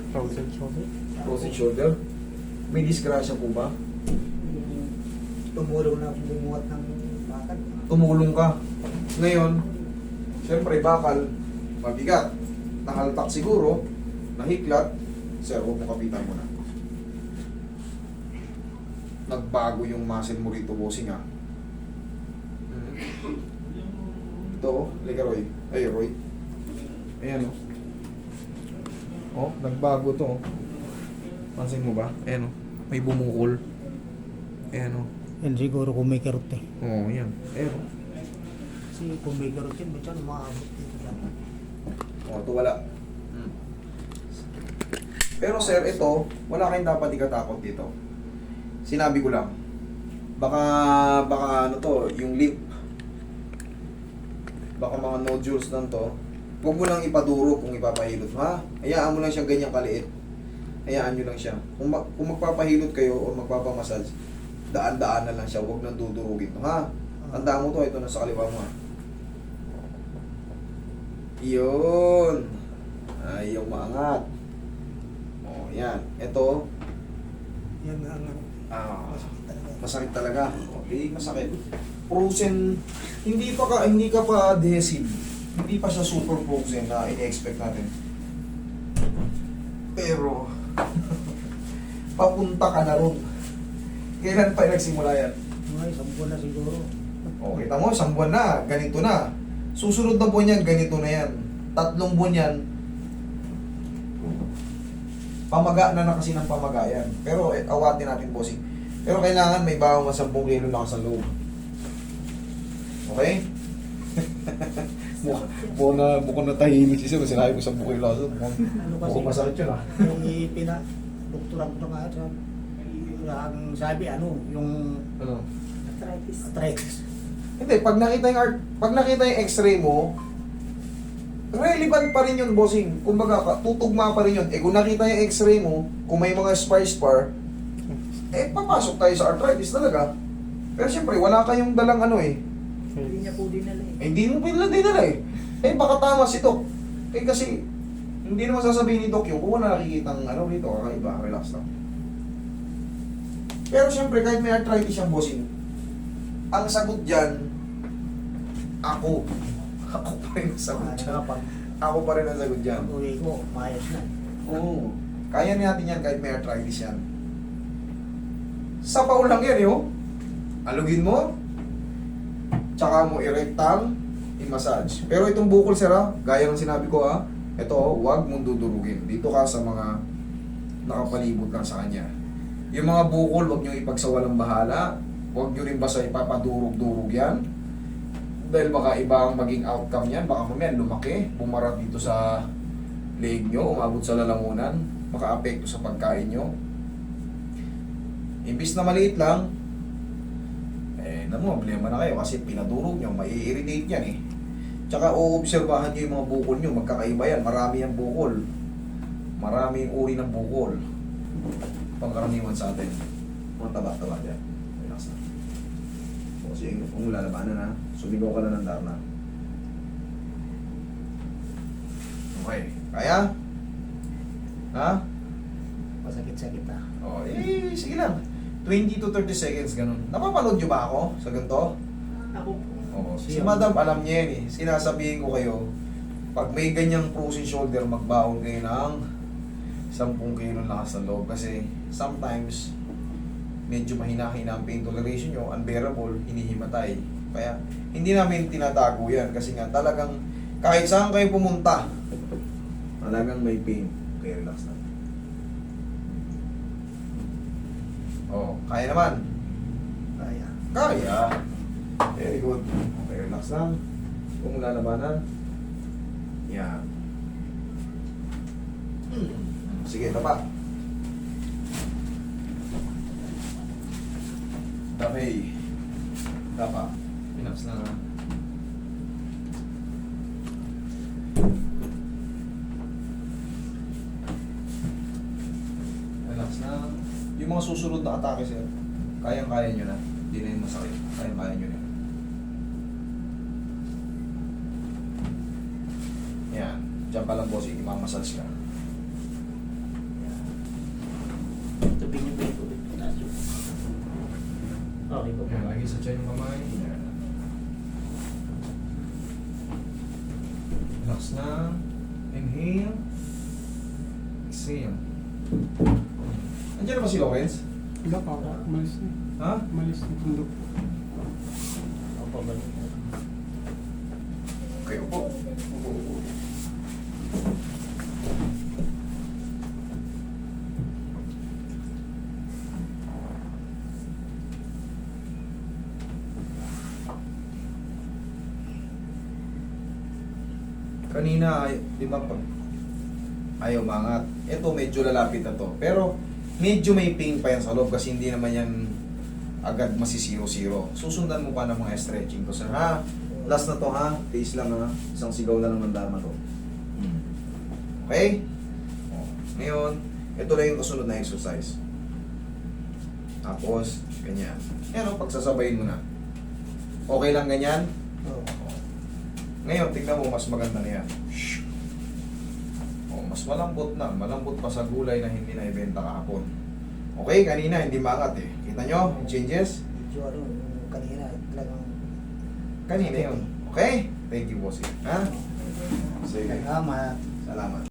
Frozen shoulder. Frozen shoulder. May disgrasya po ba? Tumulong na akong bumuhat ng bakal. Tumulong ka. Ngayon, siyempre bakal, mabigat. Nahaltak siguro, nahiklat. Sir, huwag mo kapitan mo na. Nagbago yung muscle mo rito, bossing ha. Ito, liga Roy. Ay, Roy. Ayan o. Oh, nagbago to. Pansin mo ba? Ayan o. May bumukol. Ayan o. Yan siguro kung may karot eh. Oo, yan. Ayan o. Kasi kung may karot yan, ba't yan umaabot dito lang. Oh, ito wala. Pero sir, ito, wala kayong dapat ikatakot dito. Sinabi ko lang. Baka ano to, yung lip. Baka mga nodules lang to. Huwag mo lang ipaduro kung ipapahilot, ha? Hayaan mo lang siyang ganyang kaliit. Hayaan nyo lang siya. Kung magpapahilot kayo o magpapamassage, daan-daan na lang siya. Huwag nang dudurugin to, ha? Tandaan mo to, ito nasa kaliwa mo, ha? Yun. Ayaw maangat. O, yan. Ito. Yan nga nga. Masakit talaga. Okay, masakit. Frozen, hindi ka pa adhesive. Hindi pa siya super frozen na ini-expect natin. Pero, papunta ka na ron. Kailan pa nagsimula yan? Ay, 10 na siguro. O, kita mo, 1 buwan na, ganito na. Susunod na buwan yan, ganito na yan. 3 buwan yan, pamaga na kasi ng pamaga yan. Pero, awatin natin, bossing. Pero kailangan may bawang 10 kilo na sa loob. Okay? Mukhang na tahimik siya. Sinabi ko 10 kilo sa loob. Ano kasi? Mukhang masakit yun ah. Yung doktoran ko nga sa ang sabi yung Ano? arthritis. Hindi, pag nakita yung x-ray mo, relevant pa rin yun, bossing. Kumbaga, tutugma pa rin yun. Kung nakita yung x-ray mo, kung may mga spar, papasok tayo sa arthritis talaga. Pero siyempre, wala kayong dalang Hindi niya po dinala eh. hindi mo dinala baka tama si Doc. Kasi, hindi naman sasabihin ni Doc yung kung wala nakikitang dito, kakaiba, relax lang. Pero siyempre, kahit may arthritis siyang bossing, ang sagot dyan, ako. Ako pa rin ang sagot dyan. Pag Ako pa rin ang sagot dyan. uwi ko, mayas na. Oo. Kaya natin yan kahit may arthritis yan. Sapaw lang yan, Alugin mo, tsaka mo i-rectang, i-massage. Pero itong bukol, sir, gaya ng sinabi ko, ito, huwag mong dudurugin. Dito ka sa mga nakapalibot lang sa kanya. Yung mga bukol, huwag nyo ipagsawalang bahala. Huwag nyo rin basta ipapadurog-durog yan. Dahil baka iba ang maging outcome yan. Baka mamaya lumaki, bumarat dito sa leg nyo, umabot sa lalamunan, maka-apekto sa pagkain nyo. Imbis na maliit lang, problema na kayo kasi pinadurog nyo, mai-irritate yan Tsaka uobserbahan nyo yung mga bukol nyo, magkakaiba yan, marami yung bukol. Marami yung uri ng bukol. Pangkaraniwan sa atin. Mga taba-taba dyan. Relax na. O sige, kung lalabanan sumigaw ka na ng darna. Okay. Kaya? Ha? Masakit-sakit na. O, sige lang. 20 to 30 seconds, ganun. Napapanood nyo ba ako sa ganito? Ako po. Oo. Si Madam, alam niya yan Sinasabihin ko kayo, pag may ganyang frozen shoulder, magbaon kayo ng 10 kilo lakas ng loob. Kasi sometimes, medyo mahina-hina ang pain toleration nyo, unbearable, hinihimatay. Kaya, hindi namin tinatago yan. Kasi nga, talagang, kahit saan kayo pumunta, talagang may pain. Okay, relax na. Kaya naman. Kaya. Kaya. Very good. Okay, relax lang. Kung lalabanan. Yan. Sige, tapa. Okay. Tapa. Relax lang ha. Relax lang. Yung mga susunod na atake, sir, kayang-kaya nyo na. Hindi na yung masakit. Kayang-kaya nyo na. Yan. Diyan ka lang, bossing. Imamassage ka. sa tiyan yung kamay. Yan. Relax na. Inhale. Exhale. Andiyan na ba si Lawrence? Wala pa ako. Umalis na. Ha? Umalis na tundok. Ako pabalik. Okay, upo. Upo, upo. Kanina, di ba pag ayaw mangat. Ito medyo lalapit na to. Pero medyo may pain pa yan sa loob kasi hindi naman yan agad masisiro-siro. Susundan mo pa ng mga stretching to, sir. Ha? Last na to, ha? Taste lang, ha? Isang sigaw na lang ng dama to. Okay? O, ngayon, ito lang yung kasunod na exercise. Tapos, ganyan. Yan o, pagsasabayin mo na. Okay lang ganyan? Oo. Ngayon, tignan mo, mas maganda na yan. O, mas malambot na. Malambot pa sa gulay na hindi na ibenta kahapon. Okay, kanina hindi maangat eh. Kita nyo, yung changes? Medyo ano, yung kanina, talagang... Kanina yun. Okay? Thank you, bossy. Ha? Sige. Salamat. Salamat.